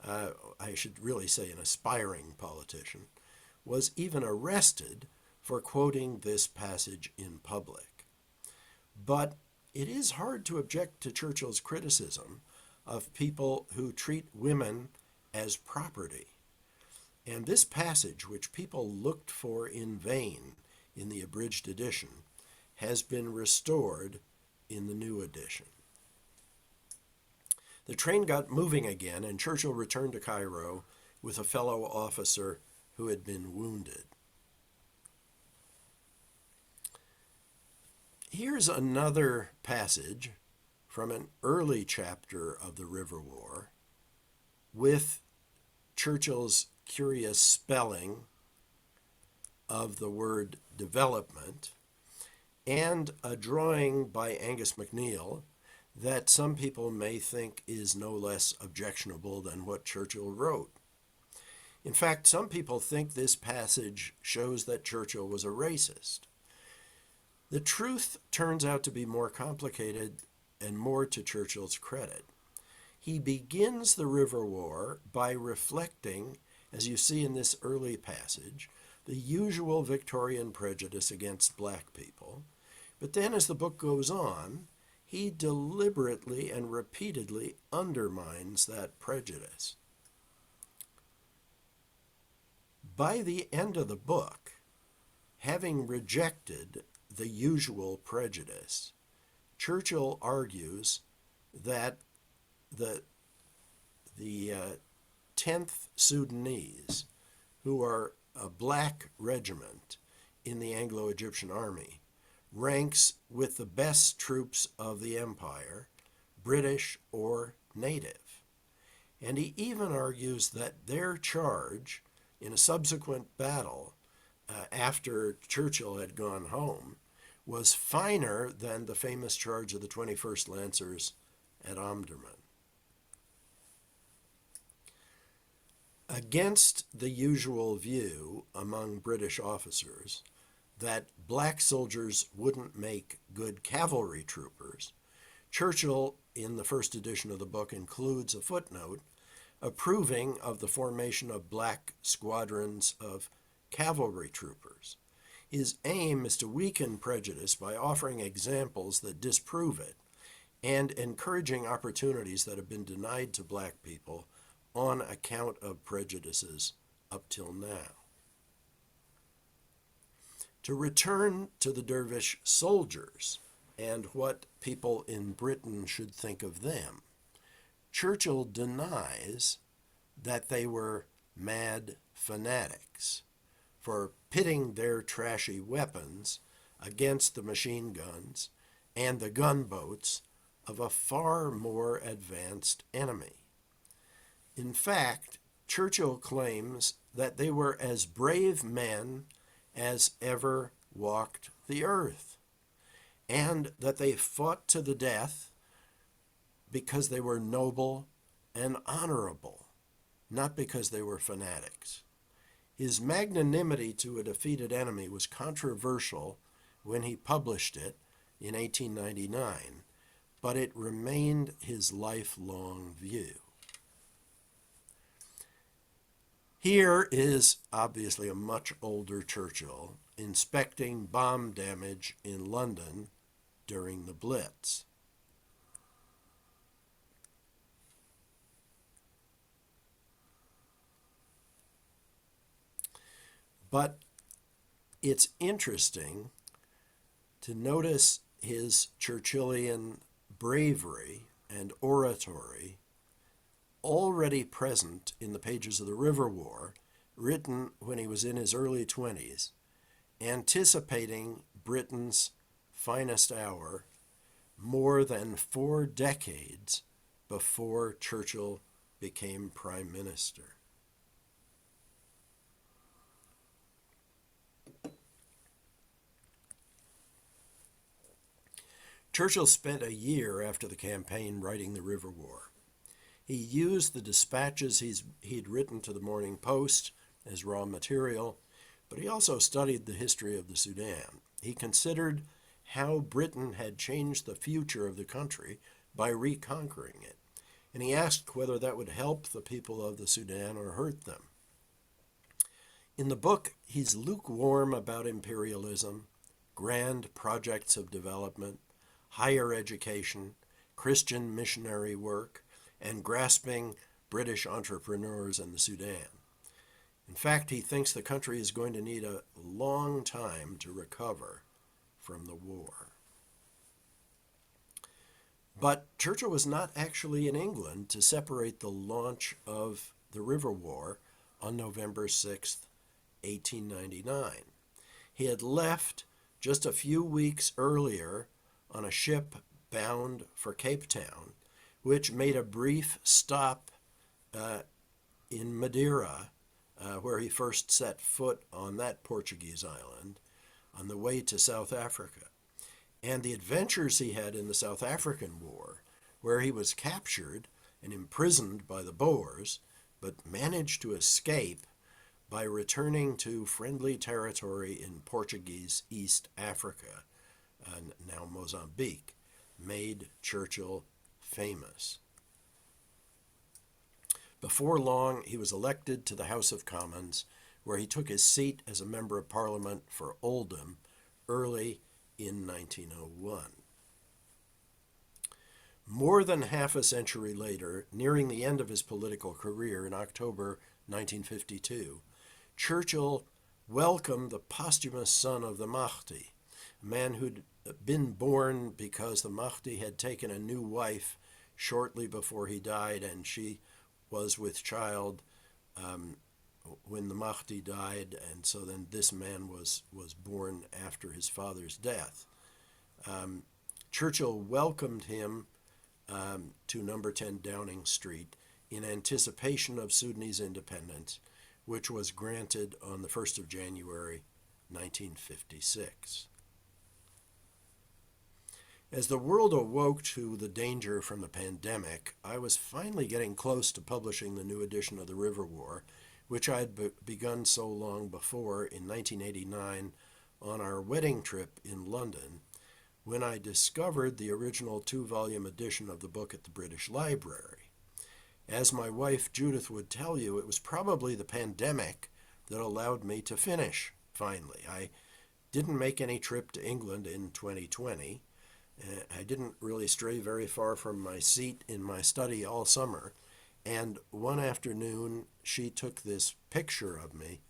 Speaker 4: I should really say an aspiring politician, was even arrested for quoting this passage in public. But it is hard to object to Churchill's criticism of people who treat women as property. And this passage, which people looked for in vain in the abridged edition, has been restored in the new edition. The train got moving again, and Churchill returned to Cairo with a fellow officer who had been wounded. Here's another passage from an early chapter of the River War with Churchill's curious spelling of the word development and a drawing by Angus MacNeill that some people may think is no less objectionable than what Churchill wrote. In fact, some people think this passage shows that Churchill was a racist. The truth turns out to be more complicated and more to Churchill's credit. He begins the River War by reflecting as you see in this early passage, the usual Victorian prejudice against black people. But then as the book goes on, he deliberately and repeatedly undermines that prejudice. By the end of the book, having rejected the usual prejudice, Churchill argues that the 10th Sudanese, who are a black regiment in the Anglo-Egyptian army, ranks with the best troops of the empire, British or native. And he even argues that their charge in a subsequent battle after Churchill had gone home was finer than the famous charge of the 21st Lancers at Omdurman. Against the usual view among British officers that black soldiers wouldn't make good cavalry troopers, Churchill, in the first edition of the book, includes a footnote approving of the formation of black squadrons of cavalry troopers. His aim is to weaken prejudice by offering examples that disprove it and encouraging opportunities that have been denied to black people on account of prejudices up till now. To return to the Dervish soldiers and what people in Britain should think of them, Churchill denies that they were mad fanatics for pitting their trashy weapons against the machine guns and the gunboats of a far more advanced enemy. In fact, Churchill claims that they were as brave men as ever walked the earth, and that they fought to the death because they were noble and honorable, not because they were fanatics. His magnanimity to a defeated enemy was controversial when he published it in 1899, but it remained his lifelong view. Here is obviously a much older Churchill inspecting bomb damage in London during the Blitz. But it's interesting to notice his Churchillian bravery and oratory already present in the pages of the River War, written when he was in his early 20s, anticipating Britain's finest hour more than 4 decades before Churchill became Prime Minister. Churchill spent a year after the campaign writing the River War. He used the dispatches he'd written to the Morning Post as raw material, but he also studied the history of the Sudan. He considered how Britain had changed the future of the country by reconquering it, and he asked whether that would help the people of the Sudan or hurt them. In the book, he's lukewarm about imperialism, grand projects of development, higher education, Christian missionary work, and grasping British entrepreneurs in the Sudan. In fact, he thinks the country is going to need a long time to recover from the war. But Churchill was not actually in England to separate the launch of the River War on November 6th, 1899. He had left just a few weeks earlier on a ship bound for Cape Town, which made a brief stop in Madeira, where he first set foot on that Portuguese island, on the way to South Africa. And the adventures he had in the South African War, where he was captured and imprisoned by the Boers, but managed to escape by returning to friendly territory in Portuguese East Africa, now Mozambique, made Churchill famous. Before long, he was elected to the House of Commons, where he took his seat as a member of Parliament for Oldham early in 1901. More than half a century later, nearing the end of his political career in October 1952, Churchill welcomed the posthumous son of the Mahdi, a man who'd been born because the Mahdi had taken a new wife shortly before he died, and she was with child when the Mahdi died, and so then this man was born after his father's death. Churchill welcomed him to number 10 Downing Street in anticipation of Sudanese independence, which was granted on the 1st of January, 1956. As the world awoke to the danger from the pandemic, I was finally getting close to publishing the new edition of the River War, which I had begun so long before in 1989 on our wedding trip in London, when I discovered the original 2-volume edition of the book at the British Library. As my wife Judith would tell you, it was probably the pandemic that allowed me to finish, finally. I didn't make any trip to England in 2020. I didn't really stray very far from my seat in my study all summer, and one afternoon she took this picture of me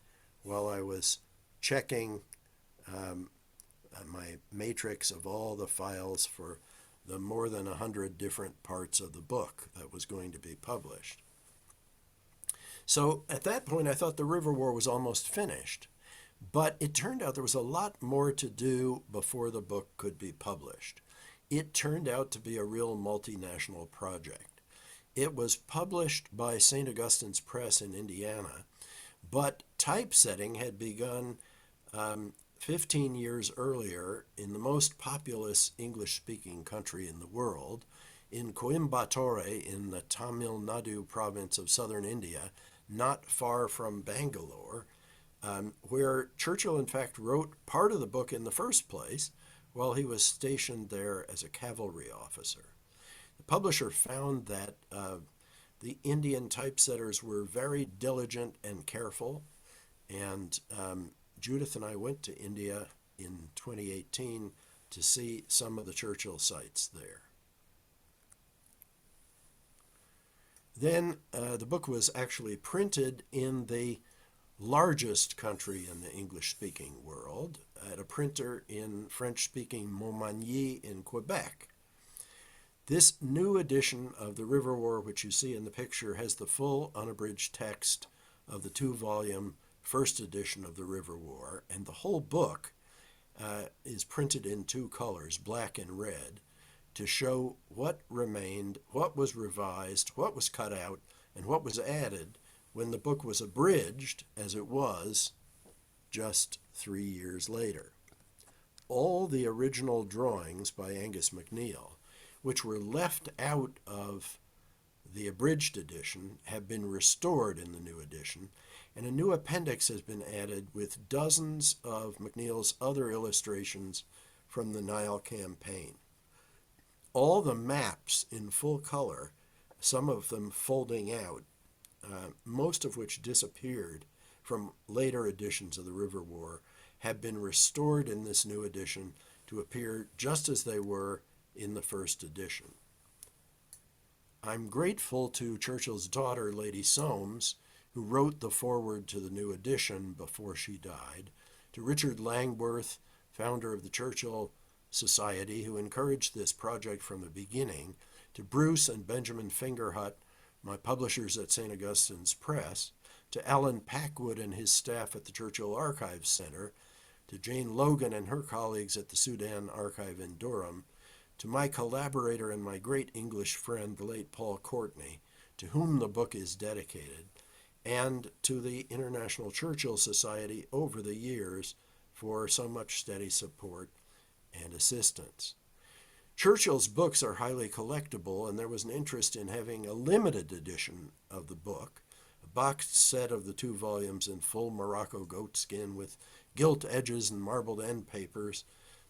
Speaker 4: while I was checking my matrix of all the files for the more than 100 different parts of the book that was going to be published. So at that point, I thought the River War was almost finished, but it turned out there was a lot more to do before the book could be published. It turned out to be a real multinational project. It was published by St. Augustine's Press in Indiana, but typesetting had begun 15 years earlier in the most populous English-speaking country in the world, in Coimbatore in the Tamil Nadu province of southern India, not far from Bangalore, where Churchill in fact wrote part of the book in the first place while he was stationed there as a cavalry officer. The publisher found that the Indian typesetters were very diligent and careful, and Judith and I went to India in 2018 to see some of the Churchill sites there. Then the book was actually printed in the largest country in the English-speaking world, at a printer in French-speaking Montmagny in Quebec. This new edition of the River War, which you see in the picture, has the full unabridged text of the 2-volume first edition of the River War, and the whole book is printed in 2 colors, black and red, to show what remained, what was revised, what was cut out, and what was added when the book was abridged, as it was just 3 years later. All the original drawings by Angus MacNeill, which were left out of the abridged edition, have been restored in the new edition, and a new appendix has been added with dozens of MacNeill's other illustrations from the Nile campaign. All the maps in full color, some of them folding out, most of which disappeared from later editions of the River War, have been restored in this new edition to appear just as they were in the first edition. I'm grateful to Churchill's daughter, Lady Soames, who wrote the foreword to the new edition before she died, to Richard Langworth, founder of the Churchill Society, who encouraged this project from the beginning, to Bruce and Benjamin Fingerhut, my publishers at St. Augustine's Press, to Alan Packwood and his staff at the Churchill Archives Center, to Jane Logan and her colleagues at the Sudan Archive in Durham, to my collaborator and my great English friend, the late Paul Courtney, to whom the book is dedicated, and to the International Churchill Society over the years for so much steady support and assistance. Churchill's books are highly collectible, and there was an interest in having a limited edition of the book, a boxed set of the 2 volumes in full Morocco goatskin with gilt edges and marbled end papers,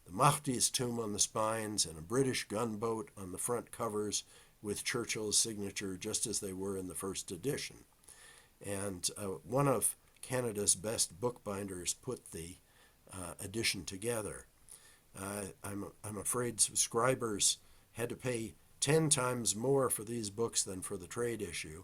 Speaker 4: the Mahdi's tomb on the spines, and a British gunboat on the front covers with Churchill's signature just as they were in the first edition. And one of Canada's best bookbinders put the edition together. I'm afraid subscribers had to pay 10 times more for these books than for the trade issue,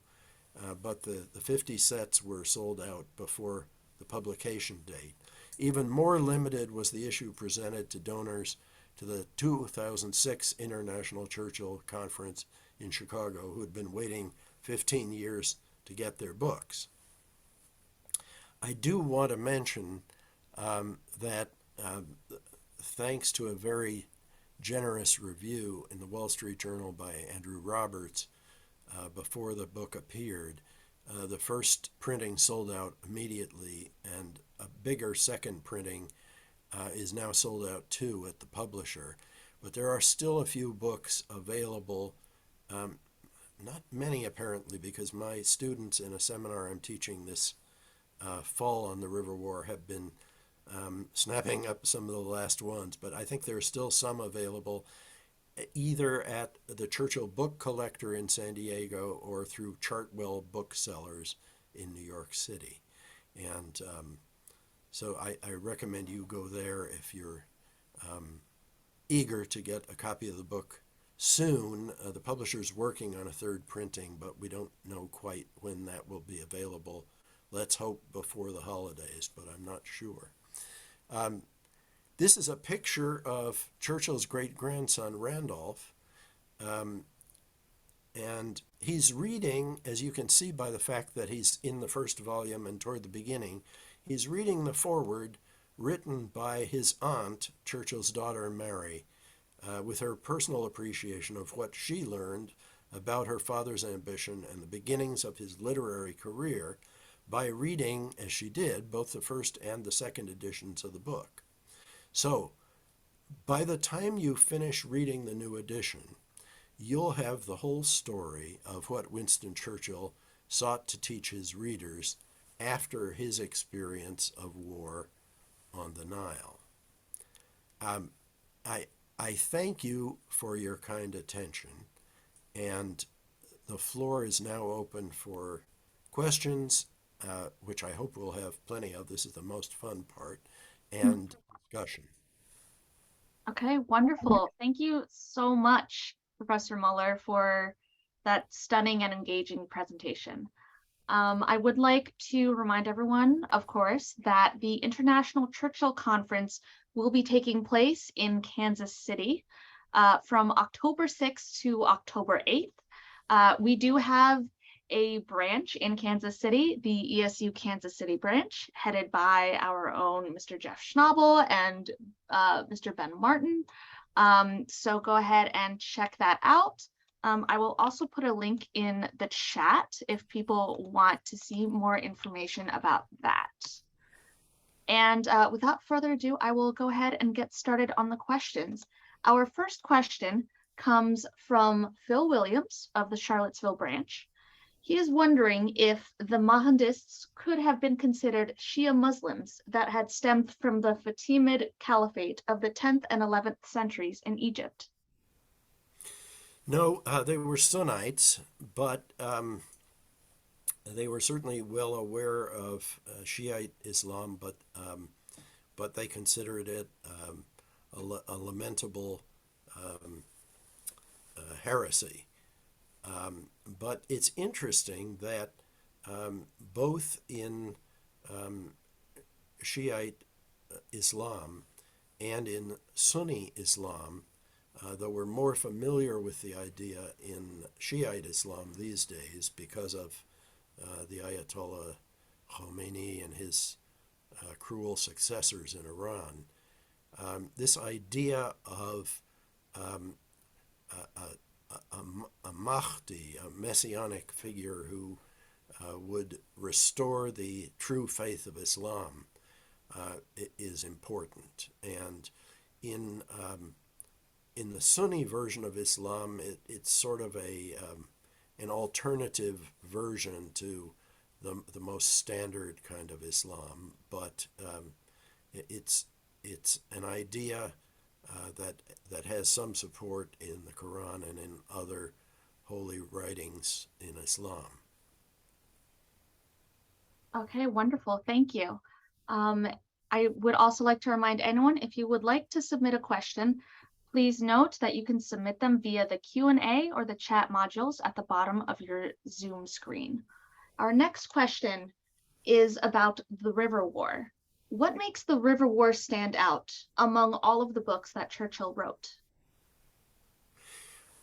Speaker 4: but the 50 sets were sold out before the publication date. Even more limited was the issue presented to donors to the 2006 International Churchill Conference in Chicago, who had been waiting 15 years to get their books. I do want to mention that thanks to a very generous review in the Wall Street Journal by Andrew Roberts before the book appeared, the first printing sold out immediately, and a bigger second printing is now sold out too at the publisher. But there are still a few books available, not many apparently, because my students in a seminar I'm teaching this fall on the River War have been snapping up some of the last ones, but I think there are still some available either at the Churchill Book Collector in San Diego or through Chartwell Booksellers in New York City. And so I recommend you go there if you're eager to get a copy of the book soon. The publisher's working on a third printing, but we don't know quite when that will be available. Let's hope before the holidays, but I'm not sure. This is a picture of Churchill's great-grandson, Randolph, and he's reading, as you can see by the fact that he's in the first volume and toward the beginning, he's reading the foreword written by his aunt, Churchill's daughter, Mary, with her personal appreciation of what she learned about her father's ambition and the beginnings of his literary career by reading, as she did, both the first and the second editions of the book. So, by the time you finish reading the new edition, you'll have the whole story of what Winston Churchill sought to teach his readers after his experience of war on the Nile. I thank you for your kind attention, and the floor is now open for questions, which I hope we'll have plenty of. This is the most fun part, and discussion.
Speaker 1: Okay, wonderful. Thank you so much, Professor Muller, for that stunning and engaging presentation. I would like to remind everyone, of course, that the International Churchill Conference will be taking place in Kansas City from October 6th to October 8th. We do have a branch in Kansas City, the ESU Kansas City branch, headed by our own Mr. Jeff Schnabel and Mr. Ben Martin. So go ahead and check that out. I will also put a link in the chat if people want to see more information about that. And without further ado, I will go ahead and get started on the questions. Our first question comes from Phil Williams of the Charlottesville branch. He is wondering if the Mahdists could have been considered Shia Muslims that had stemmed from the Fatimid Caliphate of the 10th and 11th centuries in Egypt.
Speaker 4: No, they were Sunnites, but they were certainly well aware of Shiite Islam, but they considered it a lamentable heresy. But it's interesting that both in Shiite Islam and in Sunni Islam, though we're more familiar with the idea in Shiite Islam these days because of the Ayatollah Khomeini and his cruel successors in Iran, this idea of a Mahdi, a messianic figure who would restore the true faith of Islam is important. And in the Sunni version of Islam, it's sort of an alternative version to the most standard kind of Islam, but it's an idea that has some support in the Quran and in other holy writings in Islam.
Speaker 1: Okay, wonderful. Thank you. I would also like to remind anyone, if you would like to submit a question, please note that you can submit them via the Q&A or the chat modules at the bottom of your Zoom screen. Our next question is about the River War. What makes the River War stand out among all of the books that Churchill wrote?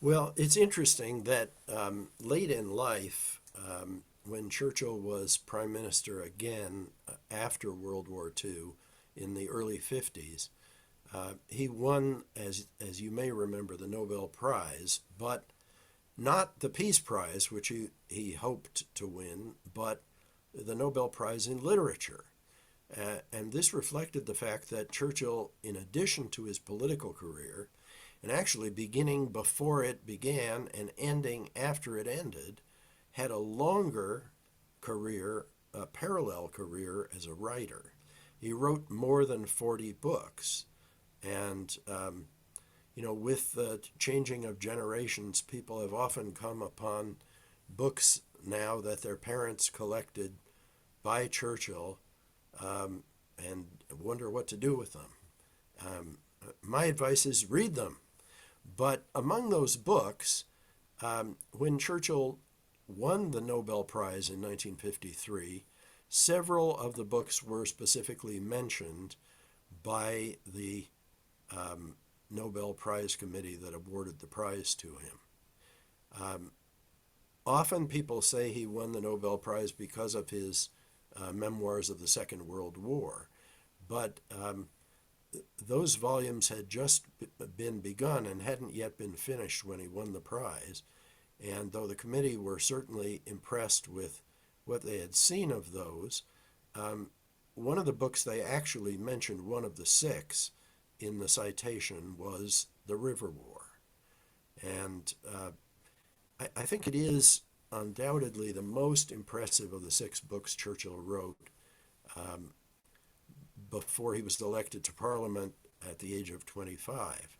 Speaker 4: Well, it's interesting that late in life, when Churchill was prime minister again after World War II in the early 50s, he won, as you may remember, the Nobel Prize, but not the Peace Prize, which he hoped to win, but the Nobel Prize in Literature. And this reflected the fact that Churchill, in addition to his political career, and actually beginning before it began and ending after it ended, had a longer career, a parallel career as a writer. He wrote more than 40 books. And, with the changing of generations, people have often come upon books now that their parents collected by Churchill and wonder what to do with them. My advice is read them. But among those books, when Churchill won the Nobel Prize in 1953, several of the books were specifically mentioned by the Nobel Prize Committee that awarded the prize to him. Often people say he won the Nobel Prize because of his memoirs of the Second World War, but those volumes had just been begun and hadn't yet been finished when he won the prize. And though the committee were certainly impressed with what they had seen of those, one of the books they actually mentioned, one of the 6 in the citation, was The River War. And I think it is undoubtedly the most impressive of the 6 books Churchill wrote before he was elected to Parliament at the age of 25.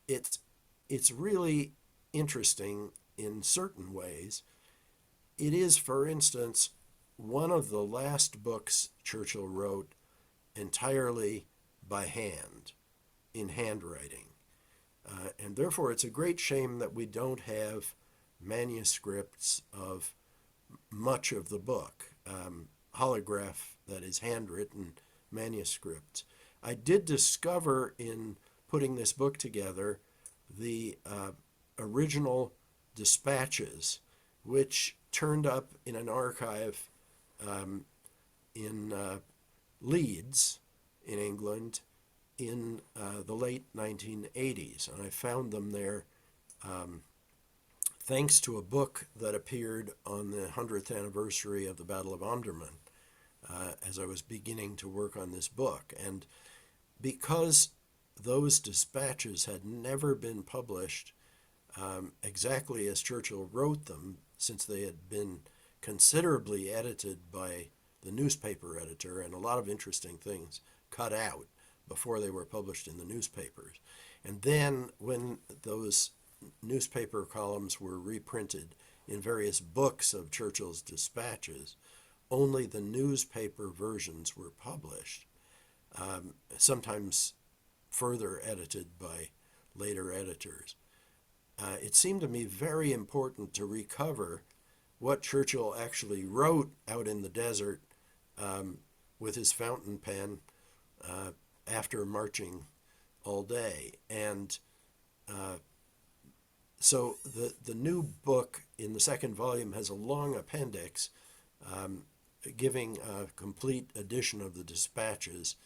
Speaker 4: It's really interesting in certain ways. It is, for instance, one of the last books Churchill wrote entirely by hand, in handwriting. And therefore, it's a great shame that we don't have manuscripts of much of the book, holograph, that is handwritten manuscripts. I did discover in putting this book together the original dispatches, which turned up in an archive in Leeds, in England, in the late 1980s. And I found them there thanks to a book that appeared on the 100th anniversary of the Battle of Omdurman, as I was beginning to work on this book. And because those dispatches had never been published exactly as Churchill wrote them, since they had been considerably edited by the newspaper editor and a lot of interesting things cut out before they were published in the newspapers. And then when those newspaper columns were reprinted in various books of Churchill's dispatches, only the newspaper versions were published, sometimes further edited by later editors. It seemed to me very important to recover what Churchill actually wrote out in the desert with his fountain pen after marching all day. And so the new book in the second volume has a long appendix giving a complete edition of the dispatches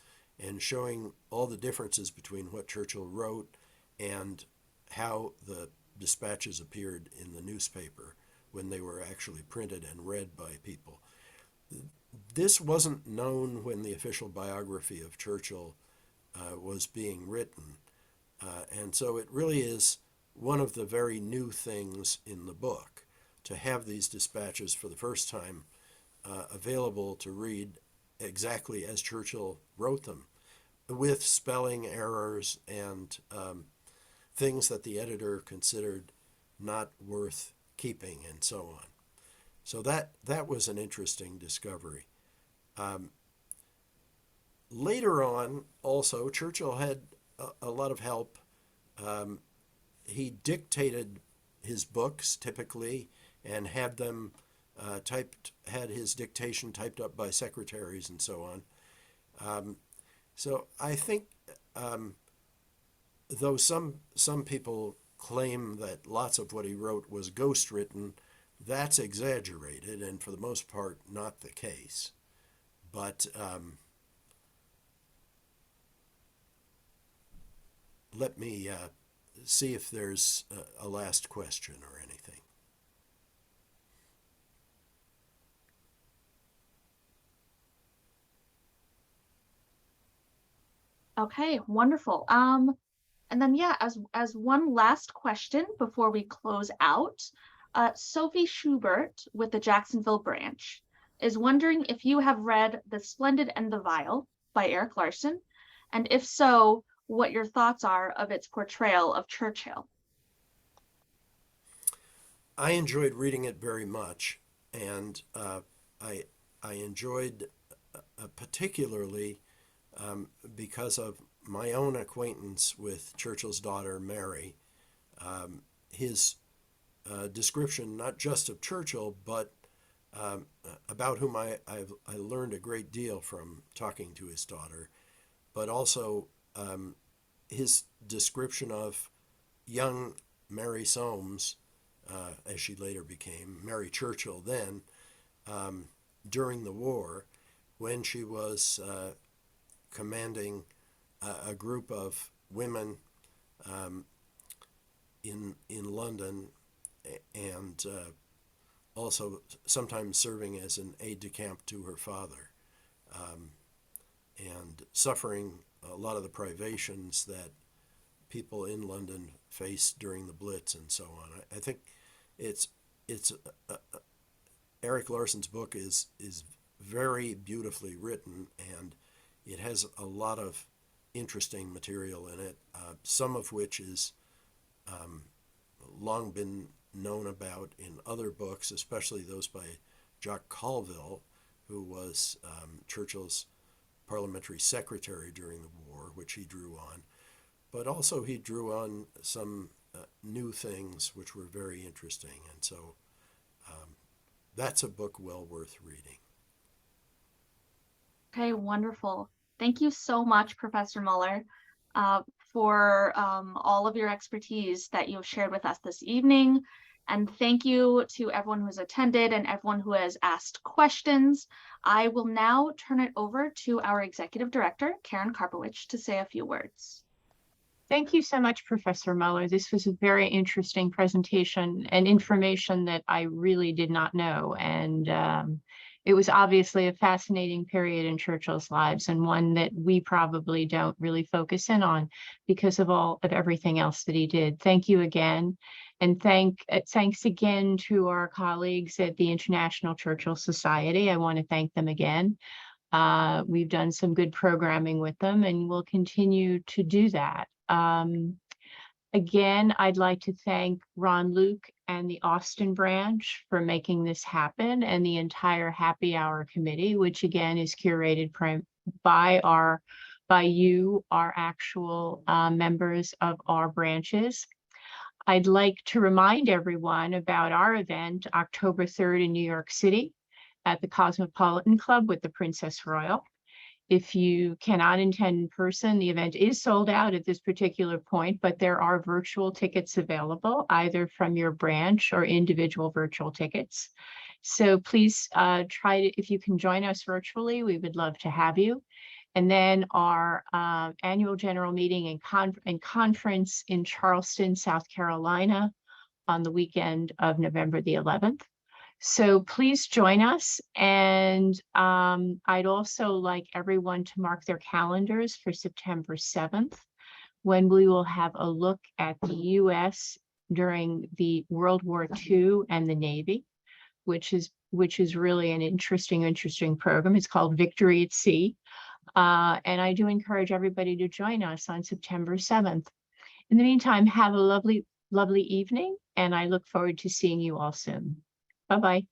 Speaker 4: and showing all the differences between what Churchill wrote and how the dispatches appeared in the newspaper when they were actually printed and read by people. This wasn't known when the official biography of Churchill was being written, and so it really is one of the very new things in the book, to have these dispatches for the first time available to read exactly as Churchill wrote them, with spelling errors and things that the editor considered not worth keeping, and so on. So that was an interesting discovery. Later on, also, Churchill had a lot of help. He dictated his books typically and had them had his dictation typed up by secretaries and so on. So I think, though some people claim that lots of what he wrote was ghostwritten, that's exaggerated and for the most part not the case. But let me see if there's a last question or anything.
Speaker 1: Okay, wonderful. And then yeah, as one last question before we close out, Sophie Schubert with the Jacksonville branch is wondering if you have read The Splendid and the Vile by Erik Larson, and if so, what your thoughts are of its portrayal of Churchill.
Speaker 4: I enjoyed reading it very much, and I enjoyed particularly because of my own acquaintance with Churchill's daughter, Mary, his description not just of Churchill, but about whom I learned a great deal from talking to his daughter, but also his description of young Mary Soames, as she later became, Mary Churchill then, during the war, when she was commanding a group of women in London, and also sometimes serving as an aide-de-camp to her father, and suffering a lot of the privations that people in London faced during the Blitz and so on. I think it's Erik Larson's book is very beautifully written, and it has a lot of interesting material in it, some of which is long been known about in other books, especially those by Jacques Colville, who was Churchill's parliamentary secretary during the war, which he drew on. But also he drew on some new things which were very interesting. And so that's a book well worth reading.
Speaker 1: Okay, wonderful. Thank you so much, Professor Muller, for all of your expertise that you've shared with us this evening. And thank you to everyone who's attended and everyone who has asked questions. I will now turn it over to our Executive Director, Karen Karpowicz, to say a few words.
Speaker 5: Thank you so much, Professor Muller. This was a very interesting presentation and information that I really did not know. And it was obviously a fascinating period in Churchill's lives, and one that we probably don't really focus in on because of everything else that he did. Thank you again. And thanks again to our colleagues at the International Churchill Society. I want to thank them again. We've done some good programming with them, and we'll continue to do that. Again, I'd like to thank Ron Luke and the Austin branch for making this happen, and the entire Happy Hour committee, which again is curated by you, our actual members of our branches. I'd like to remind everyone about our event, October 3rd in New York City at the Cosmopolitan Club with the Princess Royal. If you cannot attend in person, the event is sold out at this particular point, but there are virtual tickets available, either from your branch or individual virtual tickets. So please if you can join us virtually, we would love to have you. And then our annual general meeting and conference in Charleston, South Carolina on the weekend of November the 11th. So please join us. And I'd also like everyone to mark their calendars for September 7th, when we will have a look at the U.S. during the World War II and the Navy, which is really an interesting program. It's called Victory at Sea. And I do encourage everybody to join us on September 7th. In the meantime, have a lovely evening, and I look forward to seeing you all soon. Bye-bye.